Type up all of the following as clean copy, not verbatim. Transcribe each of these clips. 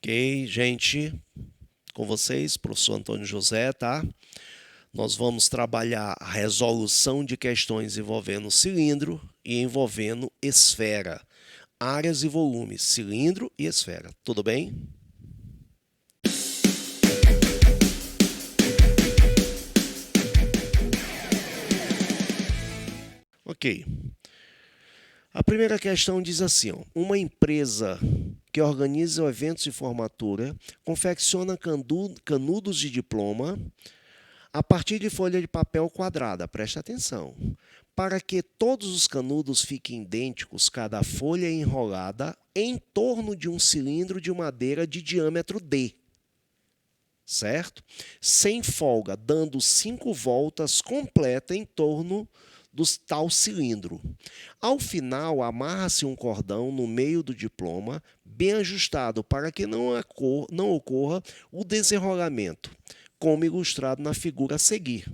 Ok, gente, com vocês, professor Antônio José, tá? Nós vamos trabalhar a resolução de questões envolvendo cilindro e envolvendo esfera, áreas e volumes, cilindro e esfera. Tudo bem? Ok. A primeira questão diz assim, ó, uma empresa que organiza eventos de formatura confecciona canudos de diploma a partir de folha de papel quadrada. Presta atenção. Para que todos os canudos fiquem idênticos, cada folha é enrolada em torno de um cilindro de madeira de diâmetro D. Certo? Sem folga, dando 5 voltas completas em torno do tal cilindro. Ao final, amarra-se um cordão no meio do diploma, bem ajustado, para que não ocorra o desenrolamento, como ilustrado na figura a seguir.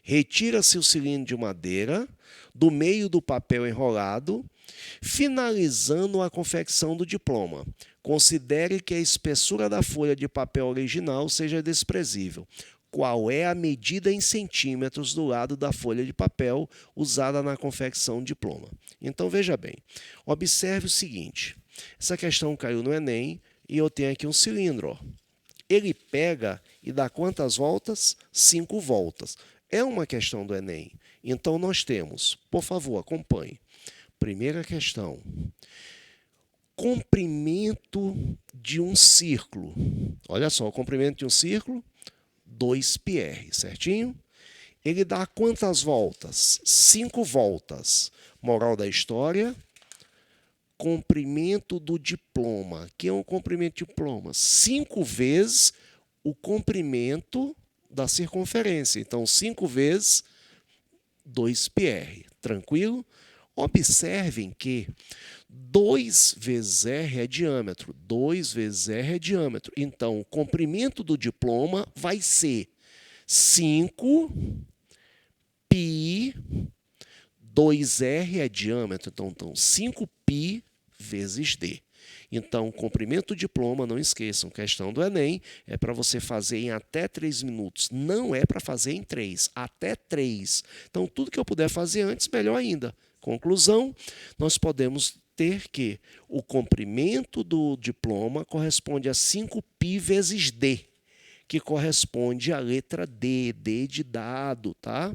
Retira-se o cilindro de madeira do meio do papel enrolado, finalizando a confecção do diploma. Considere que a espessura da folha de papel original seja desprezível. Qual é a medida em centímetros do lado da folha de papel usada na confecção do diploma? Então, veja bem, observe o seguinte, essa questão caiu no Enem e eu tenho aqui um cilindro, ó. Ele pega e dá quantas voltas? 5 voltas. É uma questão do Enem. Então, nós temos, por favor, acompanhe. Primeira questão. Comprimento de um círculo. Olha só, o comprimento de um círculo, 2πr, certinho? Ele dá quantas voltas? 5 voltas. Moral da história, comprimento do diploma. Que é um comprimento de diploma? 5 vezes o comprimento da circunferência. Então, 5 vezes 2πr. Tranquilo? Observem que 2 vezes r é diâmetro. 2 vezes r é diâmetro. Então, o comprimento do diploma vai ser 5π, 2r é diâmetro. Então 5π vezes d. Então, comprimento do diploma, não esqueçam, questão do Enem, é para você fazer em até 3 minutos. Não é para fazer em 3, até 3. Então, tudo que eu puder fazer antes, melhor ainda. Conclusão, nós podemos ter que o comprimento do diploma corresponde a 5π vezes d, que corresponde à letra D, D de dado, tá?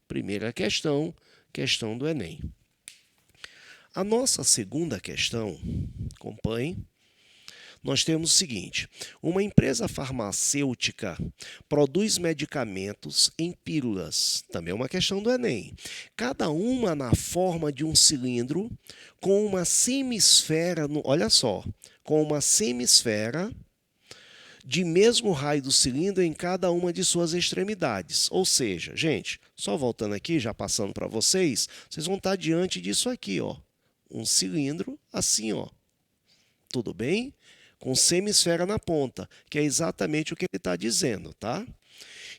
Primeira questão, questão do Enem. A nossa segunda questão, acompanhe, nós temos o seguinte, uma empresa farmacêutica produz medicamentos em pílulas, também é uma questão do Enem, cada uma na forma de um cilindro com uma semisfera, olha só, com uma semisfera de mesmo raio do cilindro em cada uma de suas extremidades. Ou seja, gente, só voltando aqui, já passando para vocês, vocês vão estar diante disso aqui, ó. Um cilindro assim, ó. Tudo bem? Com semisfera na ponta, que é exatamente o que ele está dizendo, tá?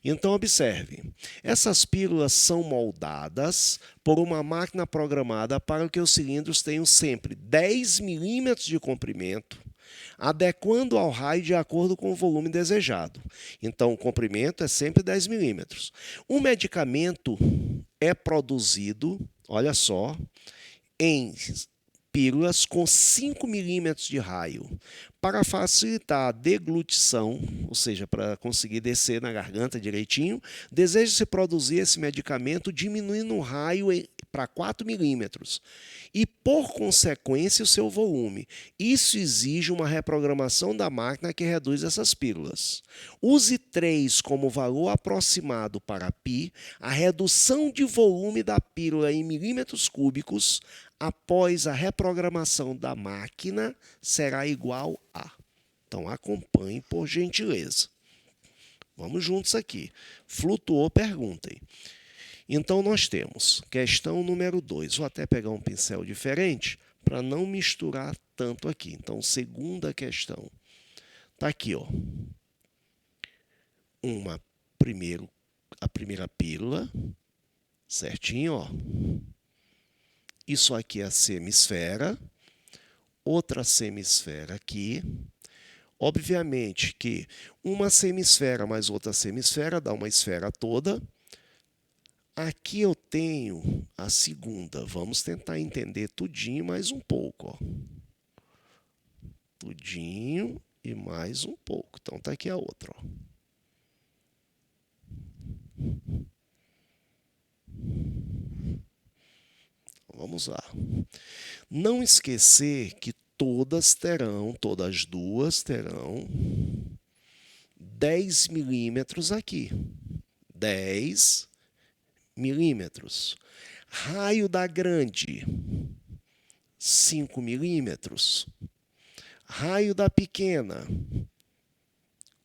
Então, observe, essas pílulas são moldadas por uma máquina programada para que os cilindros tenham sempre 10 milímetros de comprimento, adequando ao raio de acordo com o volume desejado. Então, o comprimento é sempre 10 milímetros. O medicamento é produzido, olha só, em pílulas com 5 milímetros de raio. Para facilitar a deglutição, ou seja, para conseguir descer na garganta direitinho, deseja-se produzir esse medicamento diminuindo o raio para 4 milímetros e, por consequência, o seu volume. Isso exige uma reprogramação da máquina que reduz essas pílulas. Use 3 como valor aproximado para π, a redução de volume da pílula em milímetros cúbicos após a reprogramação da máquina será igual a. Então, acompanhe por gentileza. Vamos juntos aqui. Flutuou, perguntem. Então, nós temos questão número 2. Vou até pegar um pincel diferente para não misturar tanto aqui. Então, segunda questão. Está aqui, ó. A primeira pílula, certinho, ó. Isso aqui é a semisfera, outra semisfera aqui, Obviamente que uma semisfera mais outra semisfera dá uma esfera toda. Aqui eu tenho a segunda. Vamos tentar entender tudinho mais um pouco. Ó. Tudinho e mais um pouco. Então, tá aqui a outra. Ó. Vamos lá. Não esquecer que todas duas terão 10 milímetros aqui. 10 milímetros. Raio da grande, 5 milímetros. Raio da pequena,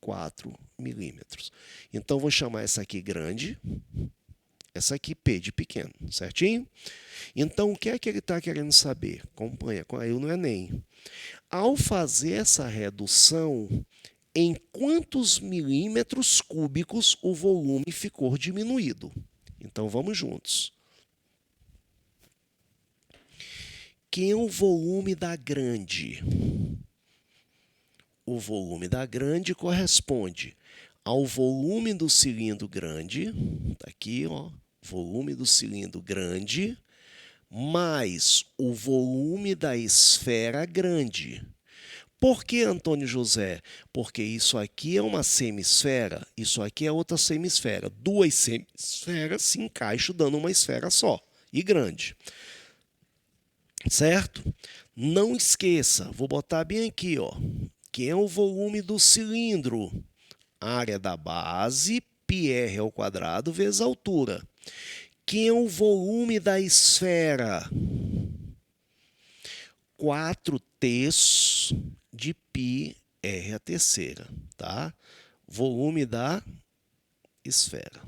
4 milímetros. Então, vou chamar essa aqui grande, essa aqui P de pequeno, certinho? Então, o que é que ele está querendo saber? Acompanha, caiu no Enem. Ao fazer essa redução, em quantos milímetros cúbicos o volume ficou diminuído? Então, vamos juntos. Quem é o volume da grande? O volume da grande corresponde ao volume do cilindro grande, está aqui, ó, volume do cilindro grande, mais o volume da esfera grande. Por que, Antônio José? Porque isso aqui é uma semisfera, isso aqui é outra semisfera. Duas semisferas se encaixam dando uma esfera só, e grande. Certo? Não esqueça, vou botar bem aqui, ó, que é o volume do cilindro. Área da base, πr ao quadrado vezes a altura. Que é o volume da esfera? 4/3 de πr à terceira, tá? Volume da esfera.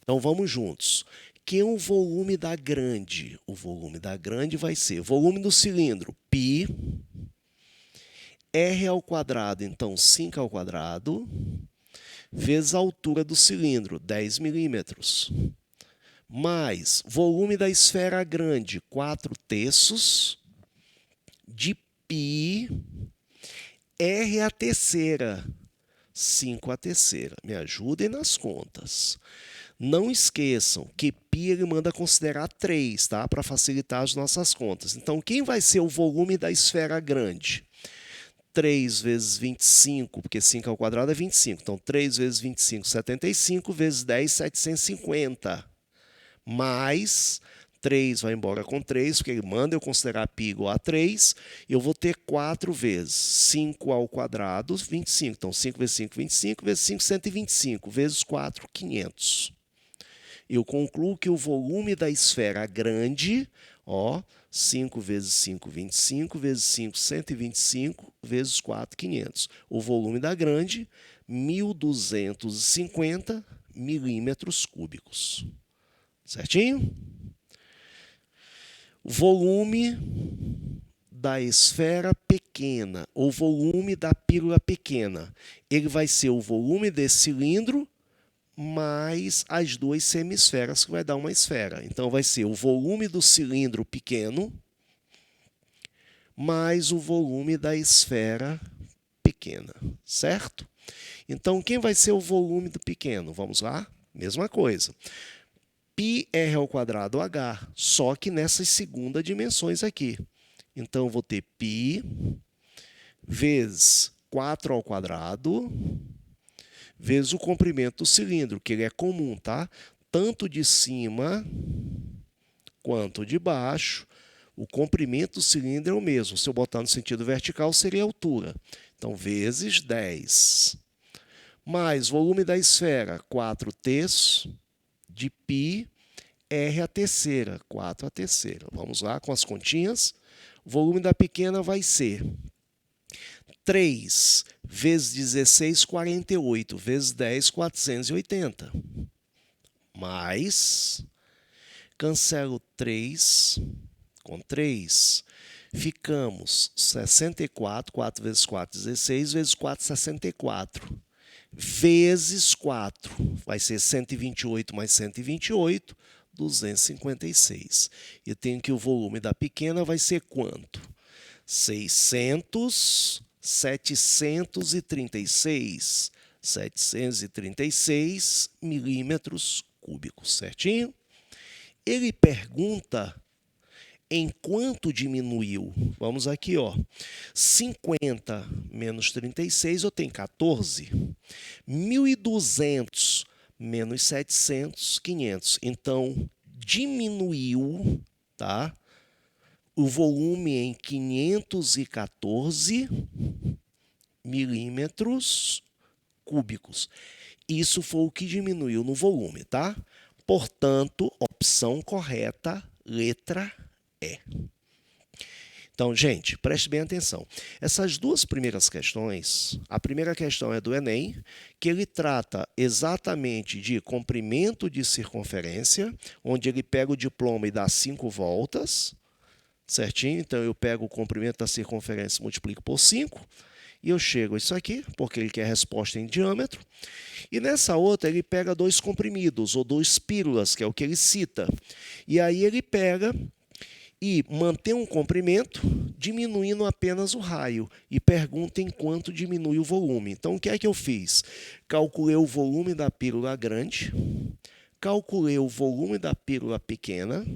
Então, vamos juntos. Que é o volume da grande? O volume da grande vai ser volume do cilindro, π, r ao quadrado, então 5 ao quadrado, vezes a altura do cilindro, 10 milímetros, mais volume da esfera grande, 4/3 de π, r à terceira, 5 à terceira. Me ajudem nas contas. Não esqueçam que π ele manda considerar 3, tá? Para facilitar as nossas contas. Então, quem vai ser o volume da esfera grande? 3 vezes 25, porque 5 ao quadrado é 25. Então, 3 vezes 25, 75, vezes 10, 750. Mais 3 vai embora com 3, porque ele manda eu considerar π igual a 3. Eu vou ter 4 vezes 5 ao quadrado, 25. Então, 5 vezes 5, 25, vezes 5, 125, vezes 4, 500. Eu concluo que o volume da esfera grande, ó, 5 vezes 5, 25, vezes 5, 125, vezes 4, 500. O volume da grande, 1.250 milímetros cúbicos. Certinho? Volume da esfera pequena, ou volume da pílula pequena. Ele vai ser o volume desse cilindro mais as duas semisferas, que vai dar uma esfera. Então, vai ser o volume do cilindro pequeno mais o volume da esfera pequena, certo? Então, quem vai ser o volume do pequeno? Vamos lá? Mesma coisa. πr ao quadrado h, só que nessas segundas dimensões aqui. Então, eu vou ter π vezes 4 ao quadrado vezes o comprimento do cilindro, que ele é comum, tá? Tanto de cima quanto de baixo, o comprimento do cilindro é o mesmo. Se eu botar no sentido vertical, seria a altura. Então, vezes 10. Mais volume da esfera, 4/3 de π, r à terceira, 4 à terceira. Vamos lá com as continhas. O volume da pequena vai ser 3 vezes 16, 48, vezes 10, 480. Mais, cancelo 3 com 3, ficamos 64, 4 vezes 4, 16, vezes 4, 64. Vezes 4, vai ser 128 mais 128, 256. Eu tenho que o volume da pequena vai ser quanto? 600 736 milímetros cúbicos, certinho? Ele pergunta em quanto diminuiu. Vamos aqui, ó. 50 menos 36, eu tenho 14. 1.200 menos 700, 500. Então, diminuiu, tá? O volume em 514 milímetros cúbicos. Isso foi o que diminuiu no volume, tá? Portanto, opção correta, letra E. Então, gente, preste bem atenção. Essas duas primeiras questões, a primeira questão é do Enem, que ele trata exatamente de comprimento de circunferência, onde ele pega o diploma e dá 5 voltas, certinho? Então, eu pego o comprimento da circunferência e multiplico por 5, e eu chego a isso aqui, porque ele quer a resposta em diâmetro. E nessa outra, ele pega 2 comprimidos, ou 2 pílulas, que é o que ele cita. E aí ele pega e mantém um comprimento, diminuindo apenas o raio, e pergunta em quanto diminui o volume. Então, o que é que eu fiz? Calculei o volume da pílula grande, calculei o volume da pílula pequena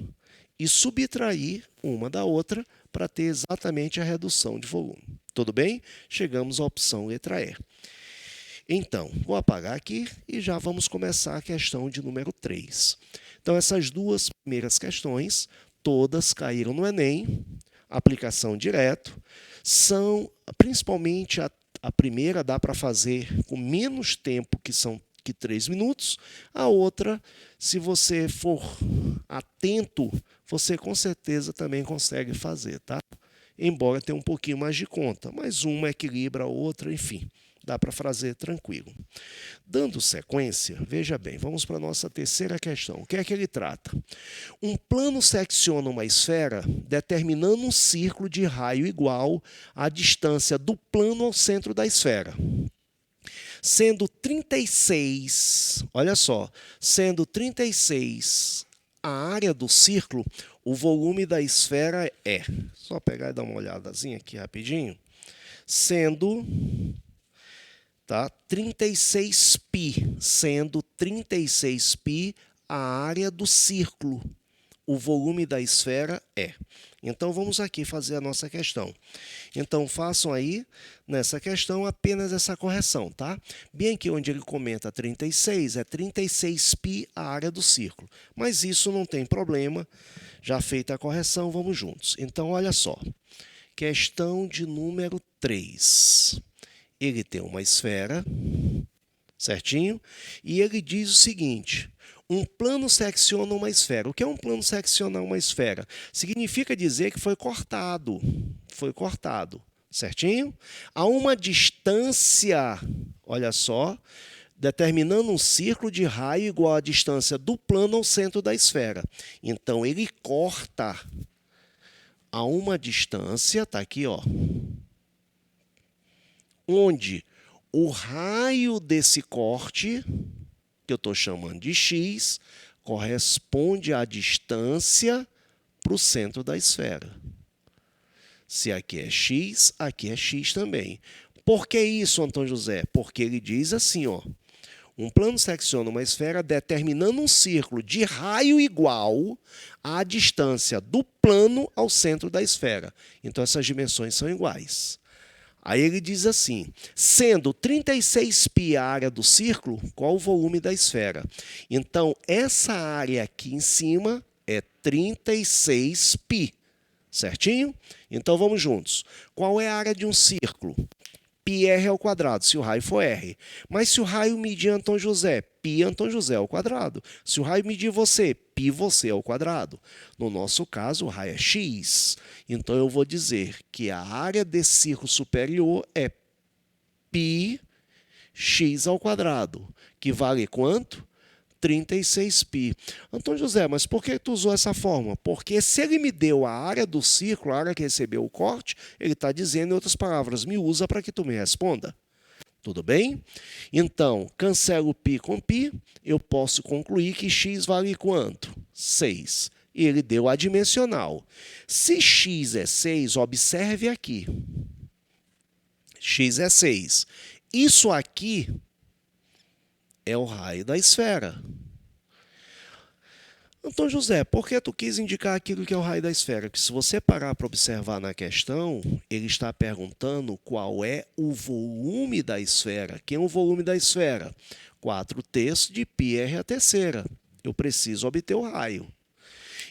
e subtraí uma da outra para ter exatamente a redução de volume. Tudo bem? Chegamos à opção letra E. Então, vou apagar aqui e já vamos começar a questão de número 3. Então, essas duas primeiras questões, todas caíram no Enem, aplicação direto, são, principalmente a primeira dá para fazer com menos tempo que 3 minutos, a outra, se você for atento, você com certeza também consegue fazer, tá? Embora tenha um pouquinho mais de conta, mas uma equilibra a outra, enfim, dá para fazer tranquilo. Dando sequência, veja bem, vamos para a nossa terceira questão. O que é que ele trata? Um plano secciona uma esfera determinando um círculo de raio igual à distância do plano ao centro da esfera. Sendo 36, olha só, sendo 36 a área do círculo, o volume da esfera é, só pegar e dar uma olhadazinha aqui rapidinho, sendo 36π, sendo 36π a área do círculo. O volume da esfera é. Então, vamos aqui fazer a nossa questão. Então, façam aí, nessa questão, apenas essa correção, tá? Bem aqui onde ele comenta 36, é 36π a área do círculo. Mas isso não tem problema. Já feita a correção, vamos juntos. Então, olha só. Questão de número 3. Ele tem uma esfera, certinho? E ele diz o seguinte: um plano secciona uma esfera. O que é um plano seccionar uma esfera? Significa dizer que foi cortado, certinho? A uma distância, olha só, determinando um círculo de raio igual à distância do plano ao centro da esfera. Então, ele corta a uma distância, tá aqui, ó, onde o raio desse corte, que eu estou chamando de x, corresponde à distância para o centro da esfera. Se aqui é x também. Por que isso, Antônio José? Porque ele diz assim, ó, um plano secciona uma esfera determinando um círculo de raio igual à distância do plano ao centro da esfera. Então, essas dimensões são iguais. Aí ele diz assim, sendo 36π a área do círculo, qual o volume da esfera? Então, essa área aqui em cima é 36π, certinho? Então, vamos juntos. Qual é a área de um círculo? πr ao quadrado, se o raio for r. Mas se o raio medir Antônio José, π Antônio José ao quadrado. Se o raio medir você, π você ao quadrado. No nosso caso, o raio é x. Então, eu vou dizer que a área desse círculo superior é πx ao quadrado, que vale quanto? 36π. Antônio José, mas por que tu usou essa fórmula? Porque se ele me deu a área do círculo, a área que recebeu o corte, ele está dizendo, em outras palavras, me usa para que tu me responda. Tudo bem? Então, cancelo π com π, eu posso concluir que x vale quanto? 6. E ele deu a dimensional. Se x é 6, observe aqui. x é 6. Isso aqui é o raio da esfera. Então, José, por que tu quis indicar aquilo que é o raio da esfera? Porque se você parar para observar na questão, ele está perguntando qual é o volume da esfera. Quem é o volume da esfera? 4/3 de πr a terceira. Eu preciso obter o raio.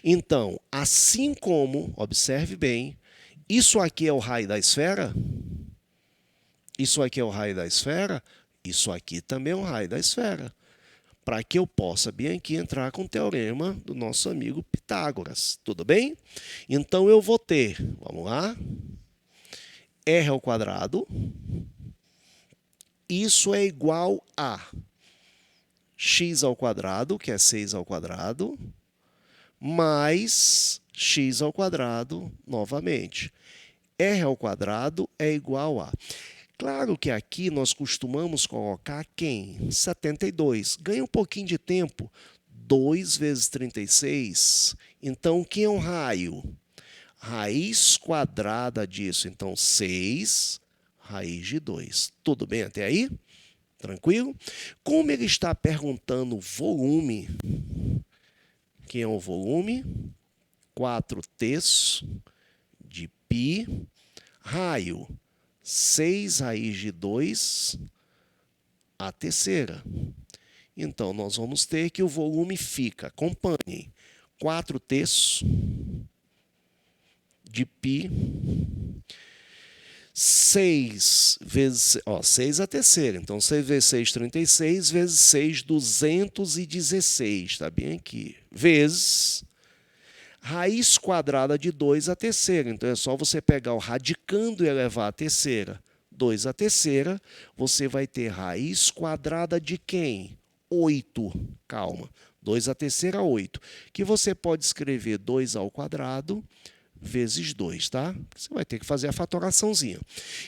Então, assim como, observe bem, isso aqui é o raio da esfera? Isso aqui é o raio da esfera? Isso aqui também é o raio da esfera. Para que eu possa bem aqui entrar com o teorema do nosso amigo Pitágoras. Tudo bem? Então, eu vou ter, vamos lá, r ao quadrado. Isso é igual a x ao quadrado, que é 6 ao quadrado, mais x ao quadrado novamente. R ao quadrado é igual a... Claro que aqui nós costumamos colocar quem? 72. Ganha um pouquinho de tempo. 2 vezes 36. Então, quem é um raio? Raiz quadrada disso. Então, 6 raiz de 2. Tudo bem até aí? Tranquilo? Como ele está perguntando volume, quem é o volume? 4/3 de π. Raio. 6 raiz de 2 a terceira. Então, nós vamos ter que o volume fica, acompanhem, 4/3 de π, 6 vezes, 6 a terceira. Então, 6 vezes 6, 36, vezes 6, 216, está bem aqui, vezes... Raiz quadrada de 2 a terceira. Então, é só você pegar o radicando e elevar a terceira. 2 a terceira, você vai ter raiz quadrada de quem? 8. Calma. 2 a terceira, 8. Que você pode escrever 2 ao quadrado vezes 2, tá? Você vai ter que fazer a fatoraçãozinha.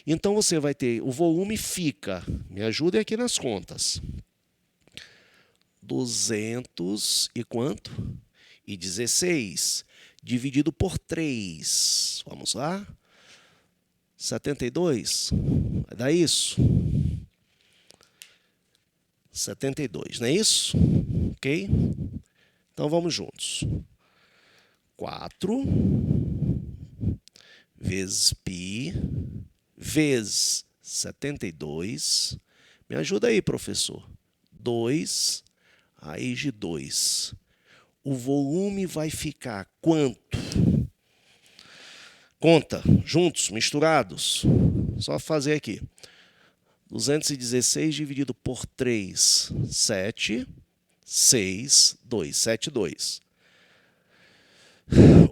Então, você vai ter... O volume fica... Me ajude aqui nas contas. 200 e quanto? E 16 dividido por 3. Vamos lá? 72. Vai dar isso? 72, não é isso? Ok? Então, vamos juntos. 4 vezes π vezes 72. Me ajuda aí, professor. 2 raiz de 2. O volume vai ficar quanto? Conta, juntos, misturados. Só fazer aqui. 216 dividido por 3, 7, 6, 2, 7, 2.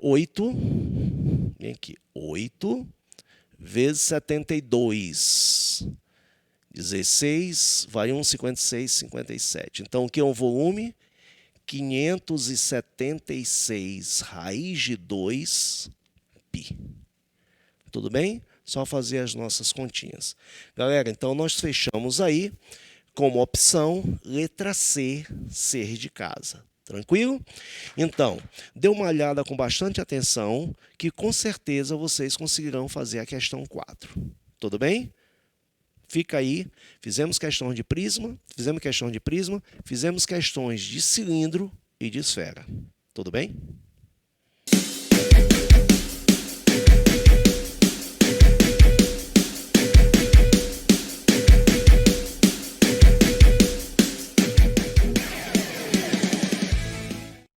8, vem aqui, 8 vezes 72. 16, vai 1, 56, 57. Então, o que é um volume? 576 raiz de 2 π. Tudo bem? Só fazer as nossas continhas. Galera, então nós fechamos aí como opção letra C, ser de casa. Tranquilo? Então, dê uma olhada com bastante atenção que com certeza vocês conseguirão fazer a questão 4. Tudo bem? Fica aí, fizemos questão de prisma, fizemos questões de cilindro e de esfera. Tudo bem?